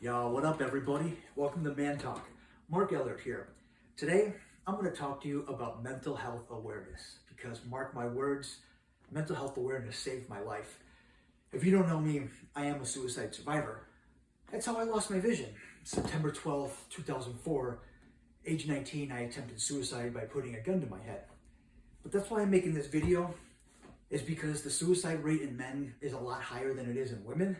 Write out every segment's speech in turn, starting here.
Yo, what up everybody? Welcome to Man Talk. Mark Ellert here. Today, I'm going to talk to you about mental health awareness because mark my words, mental health awareness saved my life. If you don't know me, I am a suicide survivor. That's how I lost my vision. September 12th, 2004, age 19, I attempted suicide by putting a gun to my head. But that's why I'm making this video, is because the suicide rate in men is a lot higher than it is in women.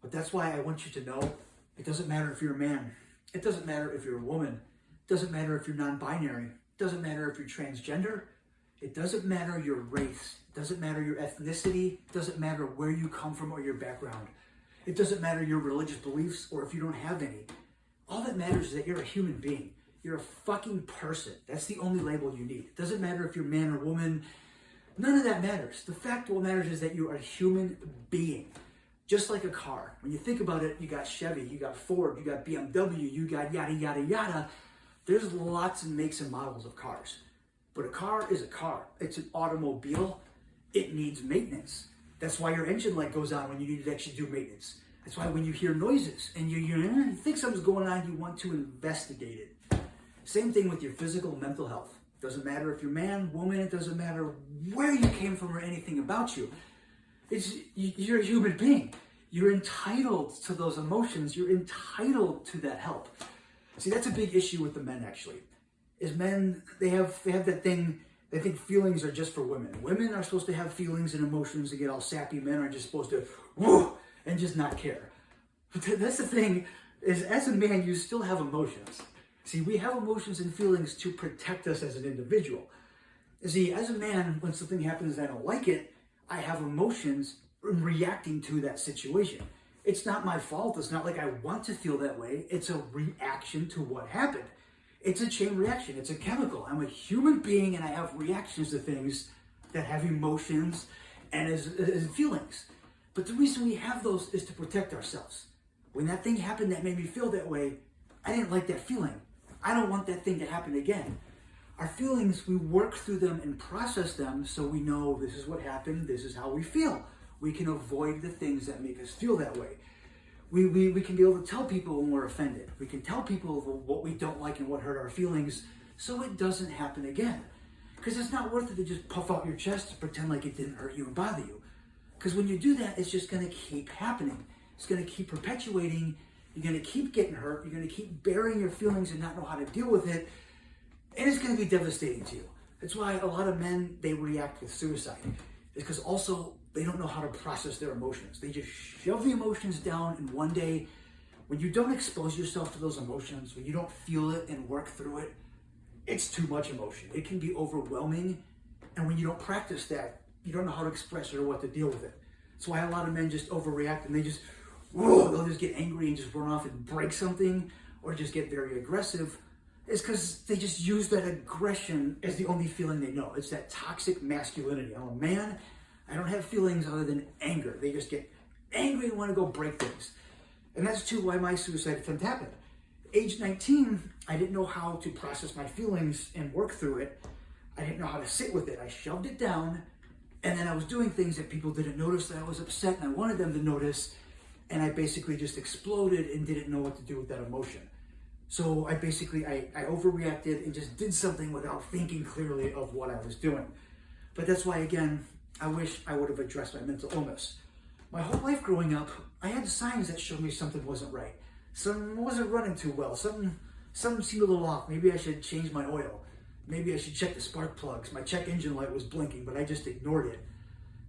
But that's why I want you to know, it doesn't matter if you're a man. It doesn't matter if you're a woman. It doesn't matter if you're non-binary. It doesn't matter if you're transgender. It doesn't matter your race. It doesn't matter your ethnicity. It doesn't matter where you come from or your background. It doesn't matter your religious beliefs or if you don't have any. All that matters is that you're a human being. You're a fucking person. That's the only label you need. It doesn't matter if you're man or woman. None of that matters. The fact of what matters is that you are a human being. Just like a car. When you think about it, you got Chevy, you got Ford, you got BMW, you got yada, yada, yada. There's lots of makes and models of cars. But a car is a car. It's an automobile. It needs maintenance. That's why your engine light goes on when you need to actually do maintenance. That's why when you hear noises and you think something's going on, you want to investigate it. Same thing with your physical and mental health. Doesn't matter if you're man, woman, it doesn't matter where you came from or anything about you. You're a human being. You're entitled to those emotions. You're entitled to that help. See, that's a big issue with the men, actually. Is men, they have that thing, they think feelings are just for women. Women are supposed to have feelings and emotions and get all sappy. Men are just supposed to, whoo, and just not care. But that's the thing, is as a man, you still have emotions. See, we have emotions and feelings to protect us as an individual. See, as a man, when something happens and I don't like it, I have emotions reacting to that situation. It's not my fault. It's not like I want to feel that way. It's a reaction to what happened. It's a chain reaction. It's a chemical. I'm a human being and I have reactions to things that have emotions and as feelings. But the reason we have those is to protect ourselves. When that thing happened that made me feel that way, I didn't like that feeling. I don't want that thing to happen again. Our feelings, we work through them and process them so we know this is what happened, this is how we feel. We can avoid the things that make us feel that way. We can be able to tell people when we're offended. We can tell people what we don't like and what hurt our feelings so it doesn't happen again. Because it's not worth it to just puff out your chest and pretend like it didn't hurt you and bother you. Because when you do that, it's just going to keep happening. It's going to keep perpetuating. You're going to keep getting hurt. You're going to keep burying your feelings and not know how to deal with it. And it's going to be devastating to you. That's why a lot of men, they react with suicide. It's because also they don't know how to process their emotions. They just shove the emotions down, and one day, when you don't expose yourself to those emotions, when you don't feel it and work through it, it's too much emotion. It can be overwhelming, and when you don't practice that, you don't know how to express it or what to deal with it. That's why a lot of men just overreact, and they just, whoa, they'll just get angry and just run off and break something, or just get very aggressive. It's because they just use that aggression as the only feeling they know. It's that toxic masculinity. I'm a man, I don't have feelings other than anger. They just get angry and want to go break things. And that's too why my suicide attempt happened. Age 19, I didn't know how to process my feelings and work through it. I didn't know how to sit with it. I shoved it down, and then I was doing things that people didn't notice, that I was upset and I wanted them to notice, and I basically just exploded and didn't know what to do with that emotion. So I overreacted and just did something without thinking clearly of what I was doing. But that's why, again, I wish I would have addressed my mental illness. My whole life growing up, I had signs that showed me something wasn't right. Something wasn't running too well. Something seemed a little off. Maybe I should change my oil. Maybe I should check the spark plugs. My check engine light was blinking, but I just ignored it.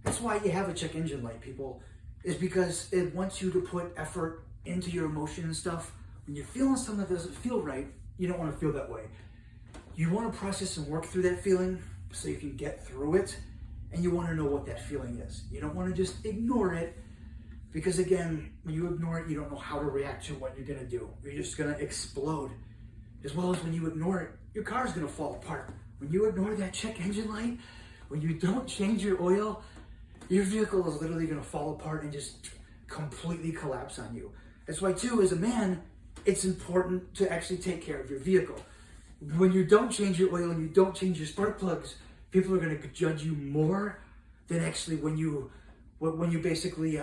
That's why you have a check engine light, people, is because it wants you to put effort into your emotion and stuff. When you're feeling something that doesn't feel right, you don't want to feel that way. You want to process and work through that feeling so you can get through it, and you want to know what that feeling is. You don't want to just ignore it, because again, when you ignore it, you don't know how to react to what you're going to do. You're just going to explode. As well as when you ignore it, your car's going to fall apart. When you ignore that check engine light, when you don't change your oil, your vehicle is literally going to fall apart and just completely collapse on you. That's why, too, as a man, it's important to actually take care of your vehicle. When you don't change your oil and you don't change your spark plugs, people are going to judge you more than actually when you basically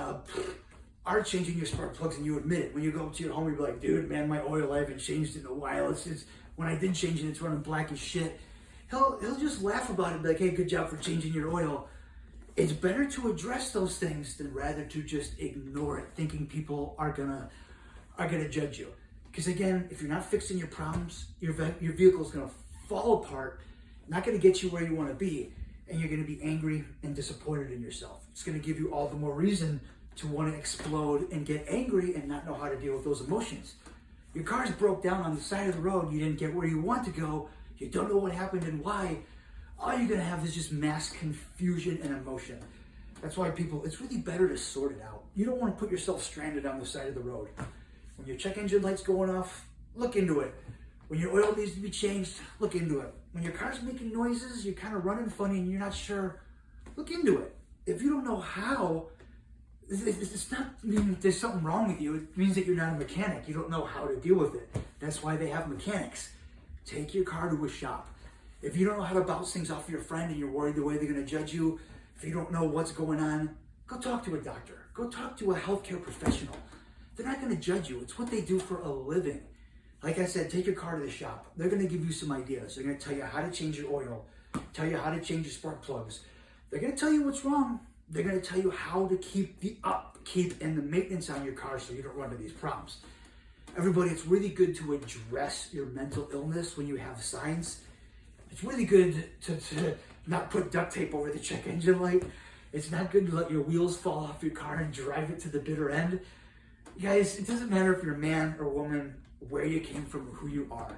are changing your spark plugs and you admit it. When you go up to your home, you're like, dude, man, my oil, I haven't changed in a while. It's when I did change it, it's running black as shit. He'll just laugh about it and be like, hey, good job for changing your oil. It's better to address those things than rather to just ignore it, thinking people are gonna judge you. Because again, if you're not fixing your problems, your vehicle is gonna fall apart, not gonna get you where you wanna be, and you're gonna be angry and disappointed in yourself. It's gonna give you all the more reason to want to explode and get angry and not know how to deal with those emotions. Your car's broke down on the side of the road, you didn't get where you want to go, you don't know what happened and why. All you're gonna have is just mass confusion and emotion. That's why it's really better to sort it out. You don't want to put yourself stranded on the side of the road. When your check engine light's going off, look into it. When your oil needs to be changed, look into it. When your car's making noises, you're kind of running funny and you're not sure, look into it. If you don't know how, it's not mean there's something wrong with you. It means that you're not a mechanic. You don't know how to deal with it. That's why they have mechanics. Take your car to a shop. If you don't know how to bounce things off your friend and you're worried the way they're going to judge you, if you don't know what's going on, go talk to a doctor. Go talk to a healthcare professional. They're not going to judge you. It's what they do for a living. Like I said, take your car to the shop. They're going to give you some ideas. They're going to tell you how to change your oil, tell you how to change your spark plugs. They're going to tell you what's wrong. They're going to tell you how to keep the upkeep and the maintenance on your car so you don't run into these problems. Everybody, it's really good to address your mental illness when you have signs. It's really good to not put duct tape over the check engine light. It's not good to let your wheels fall off your car and drive it to the bitter end. You guys, it doesn't matter if you're a man or woman, where you came from, or who you are.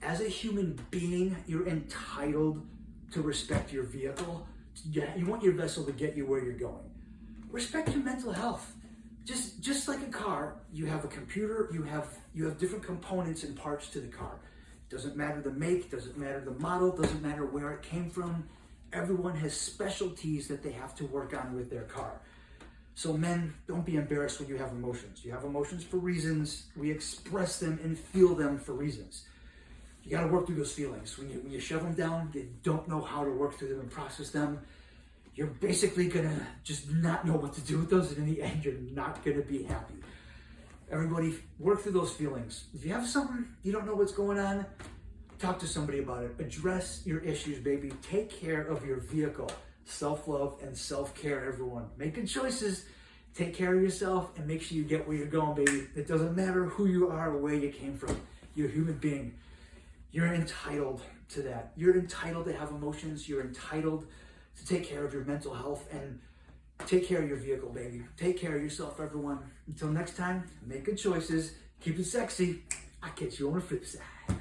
As a human being, you're entitled to respect your vehicle. You want your vessel to get you where you're going. Respect your mental health. Just like a car, you have a computer, you have different components and parts to the car. Doesn't matter the make, doesn't matter the model, doesn't matter where it came from. Everyone has specialties that they have to work on with their car. So men, don't be embarrassed when you have emotions. You have emotions for reasons. We express them and feel them for reasons. You got to work through those feelings. When you shove them down, you don't know how to work through them and process them. You're basically going to just not know what to do with those, and in the end, you're not going to be happy. Everybody, work through those feelings. If you have something, you don't know what's going on, talk to somebody about it. Address your issues, baby. Take care of your vehicle. Self-love and self-care, everyone. Make good choices. Take care of yourself and make sure you get where you're going, baby. It doesn't matter who you are or where you came from. You're a human being. You're entitled to that. You're entitled to have emotions. You're entitled to take care of your mental health and take care of your vehicle, baby. Take care of yourself, everyone. Until next time, make good choices. Keep it sexy. I'll catch you on the flip side.